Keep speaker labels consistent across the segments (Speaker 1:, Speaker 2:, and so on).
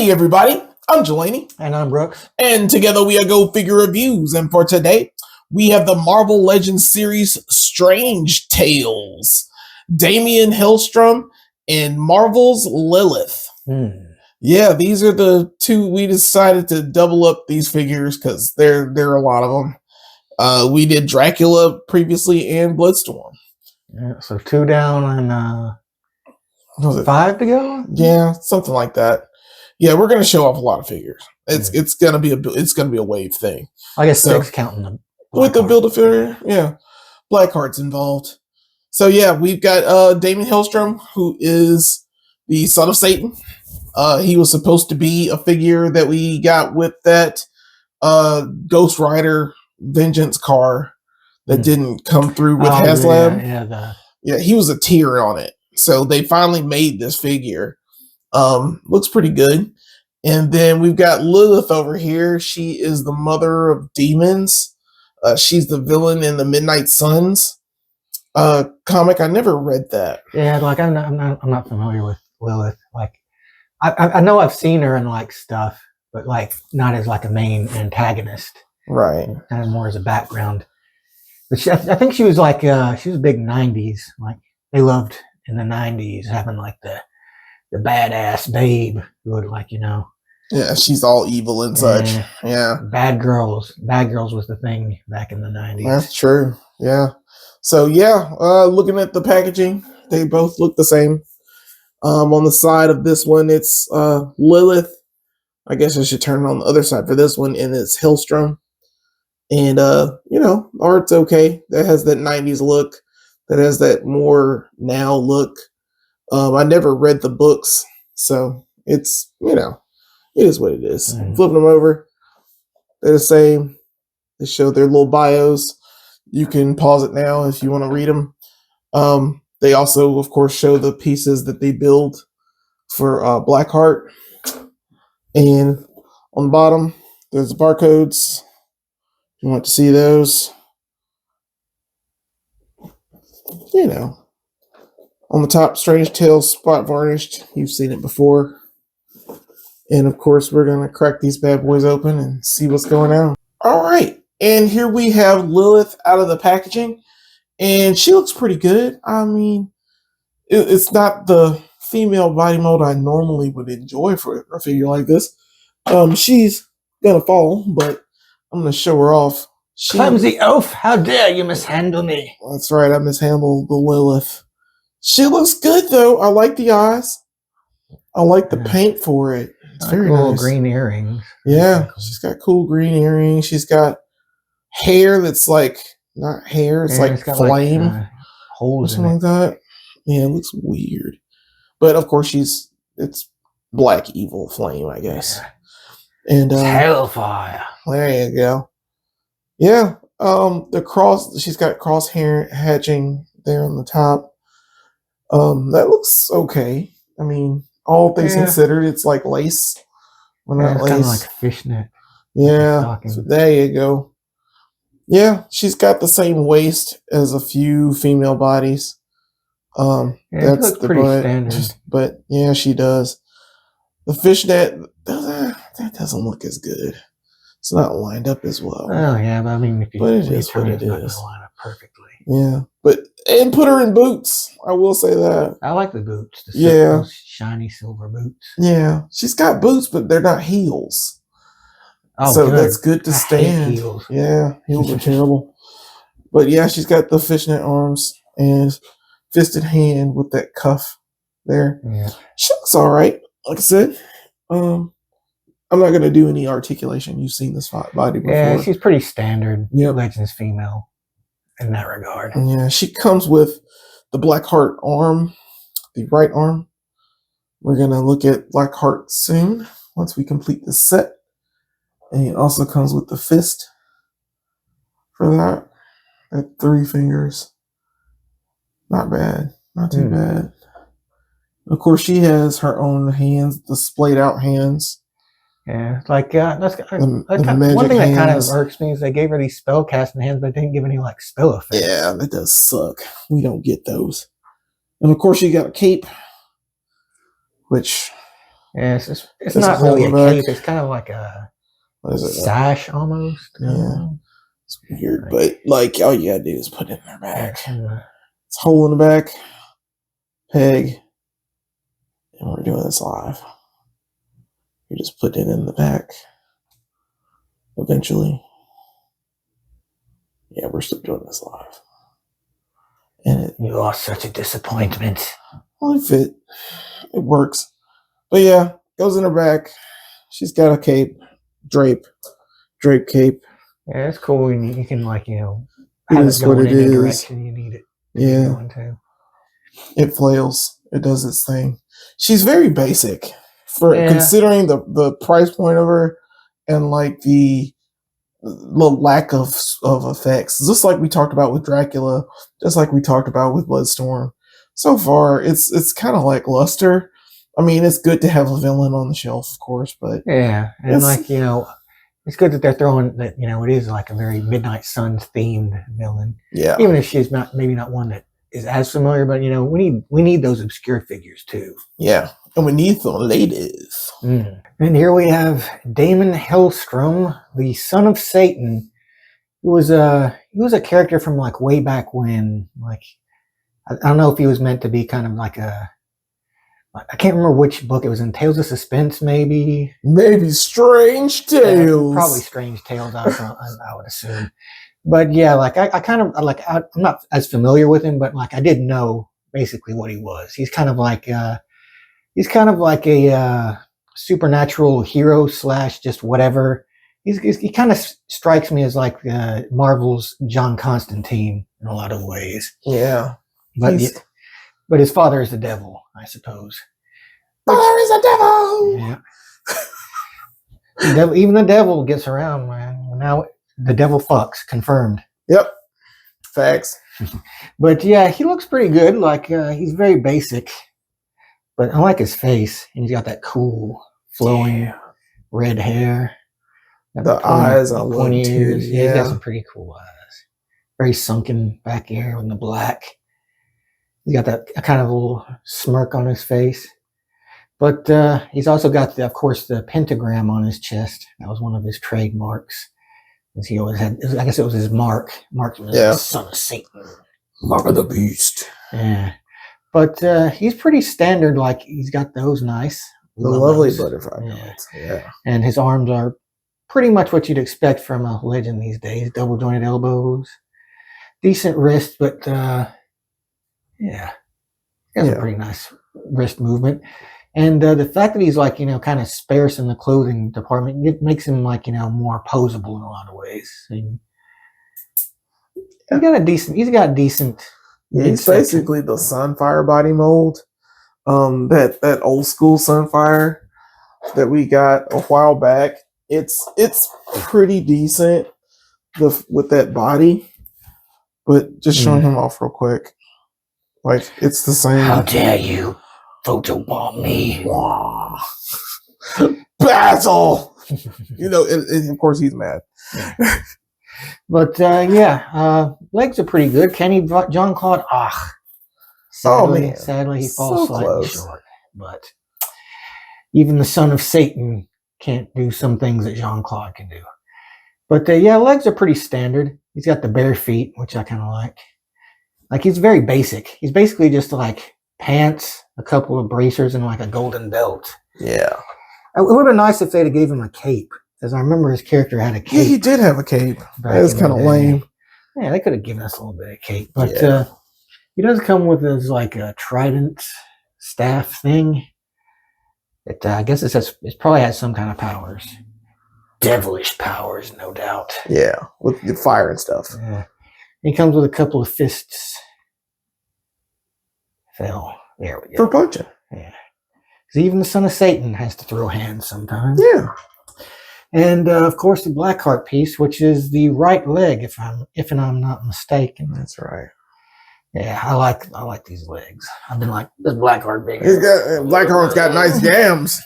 Speaker 1: Hey everybody, I'm Jelani.
Speaker 2: And I'm Brooks.
Speaker 1: And together we are Go Figure Reviews. And for today, we have the Marvel Legends series Strange Tales. Damion Hellstrom and Marvel's Lilith. Yeah, these are the two. We decided to double up these figures because there are a lot of them. We did Dracula previously and Bloodstorm.
Speaker 2: Yeah, so 2 down and 5 to go?
Speaker 1: Yeah, something like that. Yeah, we're gonna show off a lot of figures. It's gonna be a wave thing.
Speaker 2: I guess 6 counting them
Speaker 1: with the Build-A-Figure. Yeah, Blackheart's involved. So yeah, we've got Daimon Hellstrom, who is the son of Satan. He was supposed to be a figure that we got with that Ghost Rider Vengeance car that didn't come through with HasLab. Yeah, he was a tier on it. So they finally made this figure. Looks pretty good. And then we've got Lilith over here. She is the mother of demons. She's the villain in the Midnight Suns comic. I never read that.
Speaker 2: Yeah, like I'm not familiar with Lilith. Like I know I've seen her in like stuff, but like not as like a main antagonist.
Speaker 1: Right.
Speaker 2: Kind of more as a background. But I think she was like she was big 90s. Like they loved in the 90s having like the badass babe who would like, you know.
Speaker 1: Yeah, she's all evil and such. Yeah.
Speaker 2: Bad girls. Bad girls was the thing back in the 90s.
Speaker 1: That's true. Yeah. So yeah, looking at the packaging, they both look the same. On the side of this one, it's Lilith. I guess I should turn it on the other side for this one, and it's Hellstrom. And you know, art's okay. That has that 90s look. That has that more now look. I never read the books, so it's, you know, it is what it is. Flipping them over, they're the same. They show their little bios. You can pause it now if you want to read them. They also, of course, show the pieces that they build for Blackheart. And on the bottom, there's the barcodes. If you want to see those, you know. On the top, Strange Tales spot varnished. You've seen it before. And of course, we're going to crack these bad boys open and see what's going on. All right. And here we have Lilith out of the packaging. And she looks pretty good. I mean, it's not the female body mold I normally would enjoy for a figure like this. She's going to fall, but I'm going to show her off.
Speaker 2: Clumsy oaf, how dare you mishandle me?
Speaker 1: That's right. I mishandled the Lilith. She looks good, though. I like the eyes. I like the paint for it. It's very
Speaker 2: cool
Speaker 1: nice.
Speaker 2: Green earrings.
Speaker 1: Yeah, she's got cool green earrings. She's got hair that's like, not hair, it's like flame. Like,
Speaker 2: holes
Speaker 1: or something like that. Yeah, it looks weird. But of course, it's black evil flame, I guess. Yeah. And
Speaker 2: hellfire.
Speaker 1: There you go. Yeah, she's got cross hair hatching there on the top. That looks okay. I mean, all things considered, it's like lace. Well, not lace.
Speaker 2: Kind of like a fishnet.
Speaker 1: Yeah, so there you go. Yeah, she's got the same waist as a few female bodies. That's the
Speaker 2: pretty standard.
Speaker 1: But yeah, she does. The fishnet, that doesn't look as good. It's not lined up as well.
Speaker 2: Oh yeah, but I mean, it is what it is. Not gonna line up perfectly.
Speaker 1: Yeah, and put her in boots. I will say that.
Speaker 2: I like the boots. Those shiny silver boots.
Speaker 1: Yeah, she's got boots, but they're not heels.
Speaker 2: Oh,
Speaker 1: so that's good to stand.
Speaker 2: Hate heels.
Speaker 1: Yeah, heels are terrible. But yeah, she's got the fishnet arms and fisted hand with that cuff there.
Speaker 2: Yeah,
Speaker 1: she looks all right. Like I said, I'm not gonna do any articulation. You've seen this body before.
Speaker 2: Yeah, she's pretty standard.
Speaker 1: Yeah,
Speaker 2: Legends female in that regard.
Speaker 1: Yeah, she comes with the Blackheart arm, the right arm. We're gonna look at Blackheart soon once we complete this set. And it also comes with the fist for that. At 3 fingers. Not bad. Not too bad. Of course, she has her own hands, the splayed out hands.
Speaker 2: Yeah, like that's one thing that kind of irks me is they gave her these spell casting hands, but they didn't give any like spell effects.
Speaker 1: Yeah, that does suck. We don't get those. And of course, you got a cape, which
Speaker 2: Yeah, it's
Speaker 1: Just
Speaker 2: not really a
Speaker 1: holding
Speaker 2: cape.
Speaker 1: back.
Speaker 2: It's kind of like a
Speaker 1: What is it?
Speaker 2: sash almost.
Speaker 1: Yeah. It's weird, but like all you gotta do is put it in their back.
Speaker 2: Yeah.
Speaker 1: It's hole in the back, peg, and we're doing this live. You just put it in the back. Eventually. Yeah, we're still doing this live. And
Speaker 2: You are such a disappointment.
Speaker 1: Well, it works. But yeah, goes in her back. She's got a cape, drape cape.
Speaker 2: Yeah, it's cool. And you can like, you know,
Speaker 1: It
Speaker 2: have
Speaker 1: is
Speaker 2: it going
Speaker 1: what it
Speaker 2: in the
Speaker 1: is.
Speaker 2: direction you need it to be
Speaker 1: Yeah,
Speaker 2: going to.
Speaker 1: it flails. It does its thing. She's very basic for
Speaker 2: Yeah.
Speaker 1: considering the price point of her and like the lack of effects. Just like we talked about with Dracula, just like we talked about with Bloodstorm. So far, it's kind of lackluster. I mean, it's good to have a villain on the shelf, of course, but
Speaker 2: Yeah, and like, you know, it's good that they're throwing that, you know, it is like a very Midnight Suns themed villain.
Speaker 1: Yeah.
Speaker 2: Even if she's maybe not one that is as familiar, but you know, we need those obscure figures too.
Speaker 1: Yeah. And we need the ladies.
Speaker 2: Mm. And here we have Daimon Hellstrom, the son of Satan, who was he was a character from like way back when. Like I don't know if he was meant to be kind of like I can't remember which book it was in. Tales of Suspense, maybe.
Speaker 1: Maybe Strange Tales.
Speaker 2: Probably Strange Tales. I would assume. But yeah, like I kind of like I'm not as familiar with him, but like I did know basically what he was. He's kind of like a supernatural hero / just whatever. He kind of strikes me as like Marvel's John Constantine in a lot of ways.
Speaker 1: Yeah,
Speaker 2: but his father is the devil, I suppose.
Speaker 1: Father is the devil.
Speaker 2: Yeah. Even the devil gets around, man. Now the devil fucks, confirmed.
Speaker 1: Yep, facts.
Speaker 2: But yeah, he looks pretty good. Like he's very basic, but I like his face, and he's got that cool, flowing red hair.
Speaker 1: The eyes, I love
Speaker 2: pointy ears.
Speaker 1: too.
Speaker 2: Yeah, he's got some pretty cool eyes. Very sunken back here in the black. He's got that kind of little smirk on his face. But he's also got, of course, the pentagram on his chest. That was one of his trademarks. As he always had, I guess it was his mark. Mark was the son of Satan.
Speaker 1: Mark of the beast.
Speaker 2: Yeah. But he's pretty standard. Like, he's got those nice.
Speaker 1: The lovely butterfly notes. Yeah.
Speaker 2: And his arms are pretty much what you'd expect from a legend these days. Double jointed elbows. Decent wrist, but yeah. He has a pretty nice wrist movement. And the fact that he's like, you know, kind of sparse in the clothing department, it makes him like, you know, more posable in a lot of ways. He's got decent.
Speaker 1: Yeah, he's basically the Sunfire body mold. That old school Sunfire that we got a while back. It's pretty decent with that body. But just showing him off real quick. Like, it's the same.
Speaker 2: How dare you photobomb me?
Speaker 1: Battle! You know, and of course he's mad.
Speaker 2: But legs are pretty good. Kenny John Claude, sadly he falls slightly short. But even the son of Satan can't do some things that Jean Claude can do. But legs are pretty standard. He's got the bare feet, which I kind of like. Like, he's very basic. He's basically just like pants, a couple of bracers, and like a golden belt. Yeah. It would have been nice if they'd have gave him a cape, because I remember his character had a cape.
Speaker 1: Yeah, he did have a cape. That was kind of lame.
Speaker 2: Yeah, they could have given us a little bit of cape. But he does come with his like a trident staff thing. I guess it probably has some kind of powers. Devilish powers, no doubt. Yeah, with the fire and stuff. Yeah. He comes with a couple of fists. There we go.
Speaker 1: For punching.
Speaker 2: Yeah. So even the son of Satan has to throw hands sometimes.
Speaker 1: Yeah.
Speaker 2: And of course the Blackheart piece, which is the right leg, if I'm not mistaken.
Speaker 1: That's right.
Speaker 2: Yeah, I like these legs. I've been like, this Blackheart big.
Speaker 1: Blackheart's got nice yams.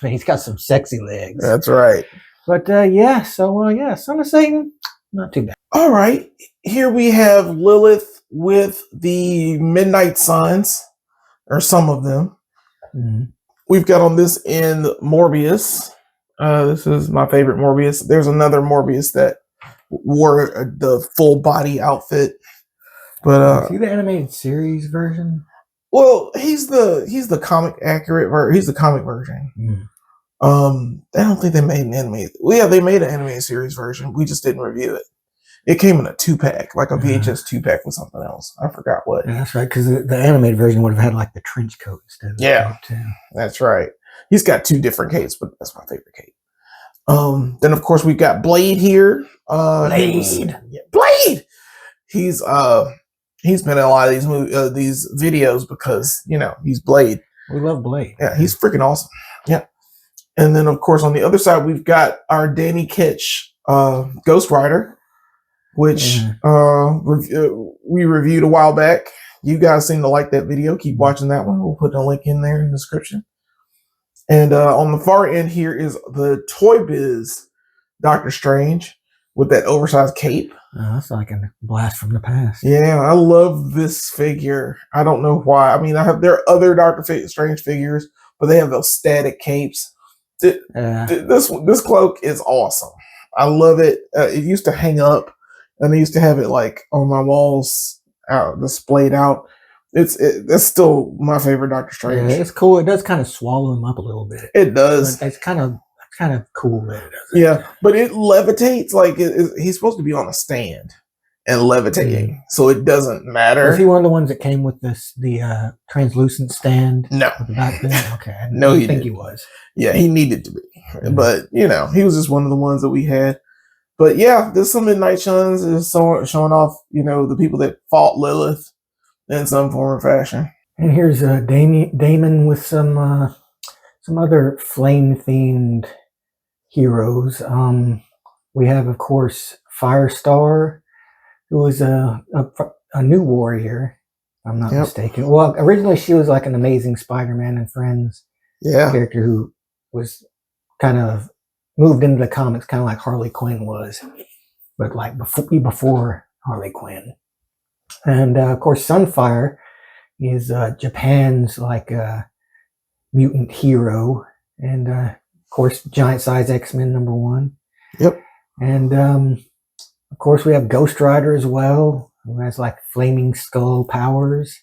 Speaker 2: He's got some sexy legs.
Speaker 1: That's right.
Speaker 2: But son of Satan, not too bad.
Speaker 1: All right, here we have Lilith with the Midnight Suns, or some of them.
Speaker 2: Mm-hmm.
Speaker 1: We've got on this end Morbius. This is my favorite Morbius. There's another Morbius that wore the full body outfit, but
Speaker 2: is he the animated series version?
Speaker 1: well, he's the comic accurate version. He's the comic version. I don't think they made an animated. Well, yeah, they made an animated series version. We just didn't review it. It came in a 2-pack, like a VHS 2-pack with something else. I forgot what.
Speaker 2: Yeah, that's right, because the animated version would have had like the trench coat instead of the cape too.
Speaker 1: That's right. He's got 2 different capes, but that's my favorite cape. Then of course we've got Blade here.
Speaker 2: Blade.
Speaker 1: Blade. He's been in a lot of these videos because he's Blade.
Speaker 2: We love Blade.
Speaker 1: Yeah, he's freaking awesome. Yeah. And then of course on the other side we've got our Danny Ketch Ghost Rider, which we reviewed a while back. You guys seem to like that video. Keep watching that one. We'll put a link in there in the description. And on the far end here is the Toy Biz Doctor Strange with that oversized cape.
Speaker 2: Oh, that's like a blast from the past.
Speaker 1: Yeah, I love this figure. I don't know why. I mean, there are other Doctor Strange figures, but they have those static capes. This cloak is awesome. I love it. It used to hang up, and I used to have it like on my walls, displayed out. That's still my favorite Doctor Strange.
Speaker 2: Yeah, it's cool. It does kind of swallow him up a little bit.
Speaker 1: It does.
Speaker 2: But it's kind of cool that it does.
Speaker 1: Yeah, but it levitates like he's supposed to be on a stand and levitating, so it doesn't matter.
Speaker 2: Was he one of the ones that came with the translucent stand?
Speaker 1: No.
Speaker 2: Back then? Okay.
Speaker 1: No,
Speaker 2: he think he was.
Speaker 1: Yeah, he needed to be, but he was just one of the ones that we had. But yeah, this some Midnight Suns is showing off, the people that fought Lilith in some form or fashion.
Speaker 2: And here's Daimon with some other flame-themed heroes. We have, of course, Firestar, who is a new warrior, if I'm not mistaken. Well, originally she was like an Amazing Spider-Man and Friends character who was kind of moved into the comics, kind of like Harley Quinn was, but like before Harley Quinn. And of course, Sunfire is Japan's like mutant hero, and of course, Giant Size X-Men #1.
Speaker 1: Yep.
Speaker 2: And of course, we have Ghost Rider as well, who has like flaming skull powers,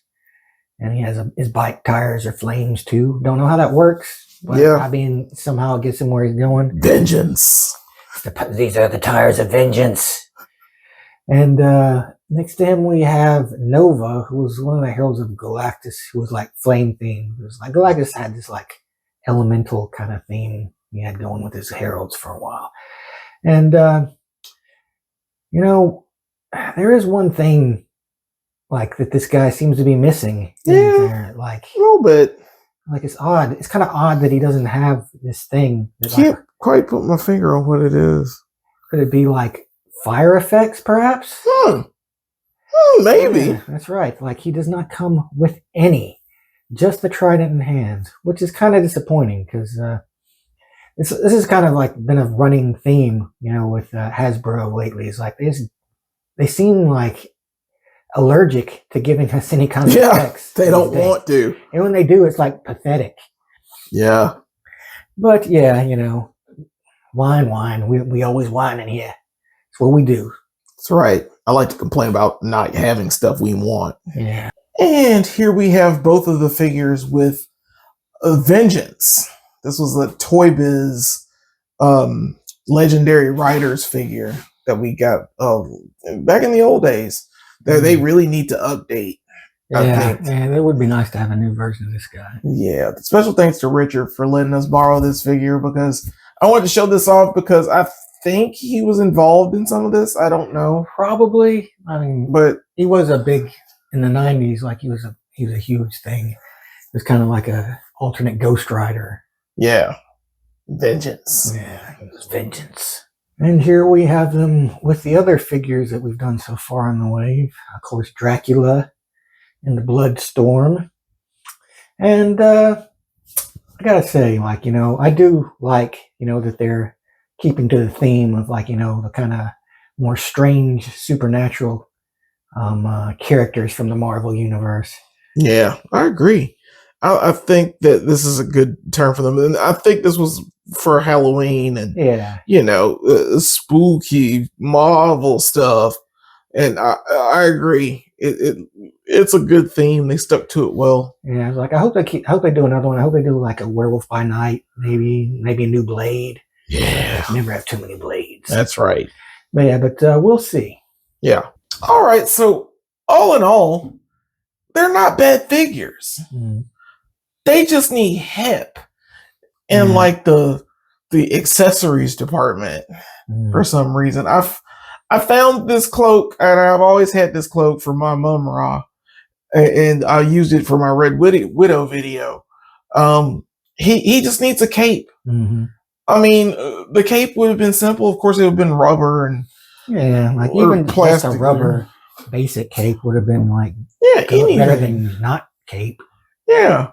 Speaker 2: and he has his bike tires are flames too. Don't know how that works, but I mean, somehow it gets him where he's going.
Speaker 1: Vengeance.
Speaker 2: These are the tires of vengeance. And next to him, we have Nova, who was one of the heralds of Galactus, who was like flame themed. It was like Galactus had this like elemental kind of theme he had going with his heralds for a while. And there is one thing like that this guy seems to be missing.
Speaker 1: Yeah,
Speaker 2: like
Speaker 1: a little bit.
Speaker 2: Like it's odd. It's kind of odd that he doesn't have this thing.
Speaker 1: I can't quite put my finger on what it is.
Speaker 2: Could it be like fire effects, perhaps?
Speaker 1: Maybe.
Speaker 2: Yeah, that's right. Like he does not come with any, just the trident in hand, which is kind of disappointing because this is kind of like been a running theme, with Hasbro lately. It's like they seem like allergic to giving us any kind of effects.
Speaker 1: They don't want to,
Speaker 2: and when they do, it's like pathetic.
Speaker 1: Yeah,
Speaker 2: but yeah, wine. We always whine in here. That's what we do.
Speaker 1: That's right. I like to complain about not having stuff we want.
Speaker 2: Yeah.
Speaker 1: And here we have both of the figures with Vengeance. This was the Toy Biz Legendary Riders figure that we got back in the old days. They really need to update. I think.
Speaker 2: Yeah, it would be nice to have a new version of this guy.
Speaker 1: Yeah. Special thanks to Richard for letting us borrow this figure because I wanted to show this off because I think he was involved in some of this. I don't know.
Speaker 2: Probably. I mean,
Speaker 1: but
Speaker 2: he was a big in the 90s. Like he was a huge thing. It was kind of like a alternate Ghost Rider.
Speaker 1: Yeah, Vengeance.
Speaker 2: Yeah, it was Vengeance. And here we have them with the other figures that we've done so far on the wave. Of course, Dracula and the Blood Storm. And I gotta say, like, I do like, that they're keeping to the theme of like, the kind of more strange supernatural characters from the Marvel universe.
Speaker 1: Yeah, I agree. I think that this is a good term for them, and I think this was for Halloween and spooky Marvel stuff. And I agree. It's a good theme. They stuck to it well.
Speaker 2: Yeah, I was like, I hope they do another one. I hope they do like a Werewolf by Night, maybe a new Blade.
Speaker 1: Yeah,
Speaker 2: never have too many blades.
Speaker 1: That's right.
Speaker 2: But yeah, we'll see.
Speaker 1: Yeah. All right. So all in all, they're not bad figures.
Speaker 2: Mm.
Speaker 1: They just need help in like the accessories department for some reason. I found this cloak, and I've always had this cloak for my mum Ra, and I used it for my Red Widow video. He just needs a cape.
Speaker 2: Mm-hmm.
Speaker 1: I mean, the cape would have been simple. Of course, it would have been rubber and
Speaker 2: like even plastic. Just a rubber basic cape would have been like better than not cape.
Speaker 1: Yeah,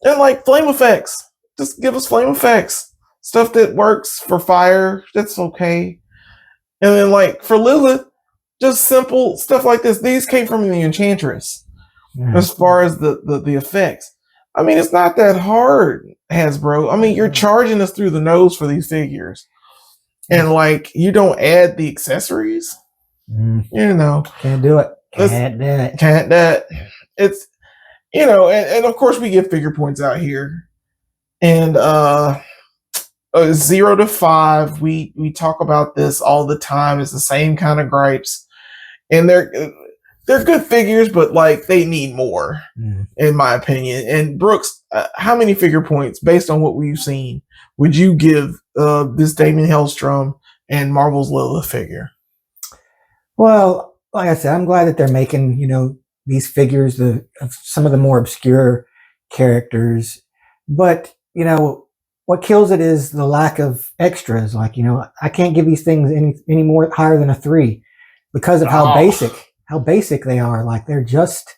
Speaker 1: and like flame effects. Just give us flame effects, stuff that works for fire. That's okay. And then, like, for Lilith, just simple stuff like this. These came from the Enchantress as far as the effects. I mean, it's not that hard, Hasbro. I mean, you're charging us through the nose for these figures. And, like, you don't add the accessories? You know.
Speaker 2: Can't do it. Can't do it.
Speaker 1: Can't do it. It's, and of course we give figure points out here. And, 0 to 5, we talk about this all the time. It's the same kind of gripes, and they're good figures, but like they need more, in my opinion. And Brooks, how many figure points, based on what we've seen, would you give this Daimon Hellstrom and Marvel's Lilith figure?
Speaker 2: Well, like I said, I'm glad that they're making these figures of some of the more obscure characters, but what kills it is the lack of extras. Like, I can't give these things any more higher than a 3 because of how basic they are. Like, they're just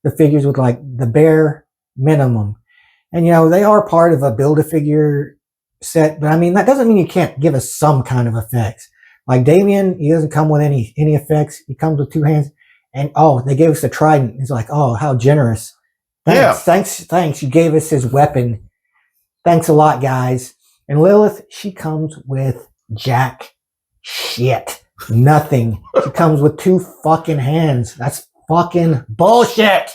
Speaker 2: the figures with like the bare minimum. And, they are part of a Build-A-Figure set, but I mean, that doesn't mean you can't give us some kind of effects. Like Damion, he doesn't come with any effects. He comes with 2 hands, and they gave us the trident. He's like, oh, how generous. Thanks. You gave us his weapon. Thanks a lot, guys. And Lilith, she comes with jack shit. Nothing. She comes with 2 fucking hands. That's fucking bullshit.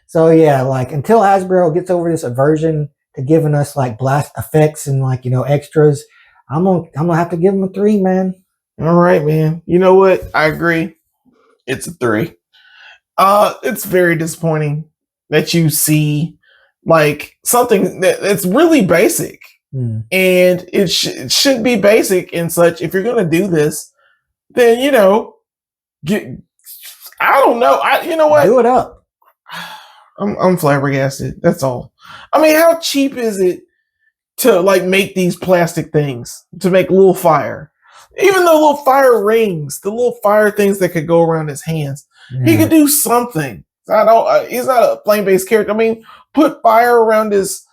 Speaker 2: So yeah, like, until Hasbro gets over this aversion to giving us like blast effects and like, extras, I'm gonna have to give them a 3, man.
Speaker 1: All right, man. You know what? I agree. It's a 3. It's very disappointing that you see like something that's really basic, and it should be basic and such. If you're gonna do this, then I don't know. You know what?
Speaker 2: Do it up.
Speaker 1: I'm flabbergasted. That's all. I mean, how cheap is it to like make these plastic things, to make little fire? Even the little fire rings, the little fire things that could go around his hands. He could do something. He's not a flame-based character. I mean, put fire around his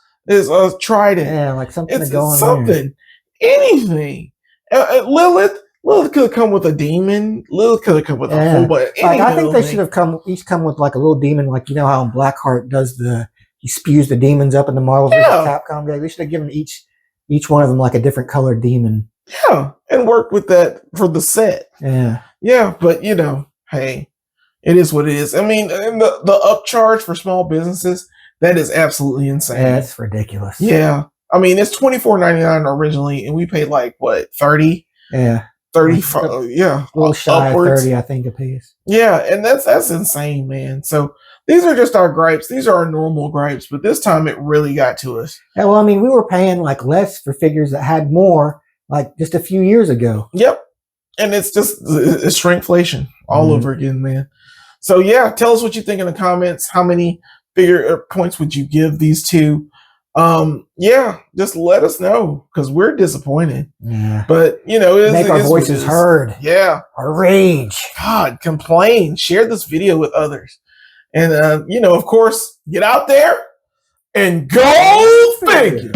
Speaker 1: trident.
Speaker 2: Yeah, like something to go on
Speaker 1: something. There. Anything. Lilith could have come with a demon. Lilith could have come with a whole bunch.
Speaker 2: Like, I think they should have each come with like a little demon, like how Blackheart does he spews the demons up in the Marvel vs. Capcom game. We should have given each one of them like a different colored demon.
Speaker 1: Yeah, and worked with that for the set.
Speaker 2: Yeah.
Speaker 1: Yeah, but hey, it is what it is. I mean, and the upcharge for small businesses, that is absolutely insane.
Speaker 2: Yeah, it's ridiculous.
Speaker 1: Yeah. I mean, it's $24.99 originally, and we paid like what, 30?
Speaker 2: Yeah.
Speaker 1: 30, yeah.
Speaker 2: A little shy upwards. Of 30, I think, a piece.
Speaker 1: Yeah, and that's insane, man. So these are just our gripes. These are our normal gripes, but this time it really got to us.
Speaker 2: Yeah, well, I mean, we were paying like less for figures that had more like just a few years ago.
Speaker 1: Yep. And it's shrinkflation all over again, man. So yeah, tell us what you think in the comments. How many figure points would you give these two? Yeah, just let us know, because we're disappointed.
Speaker 2: Yeah.
Speaker 1: But
Speaker 2: make our voices heard.
Speaker 1: Yeah.
Speaker 2: Our rage.
Speaker 1: God, complain. Share this video with others. And of course, get out there and go figure.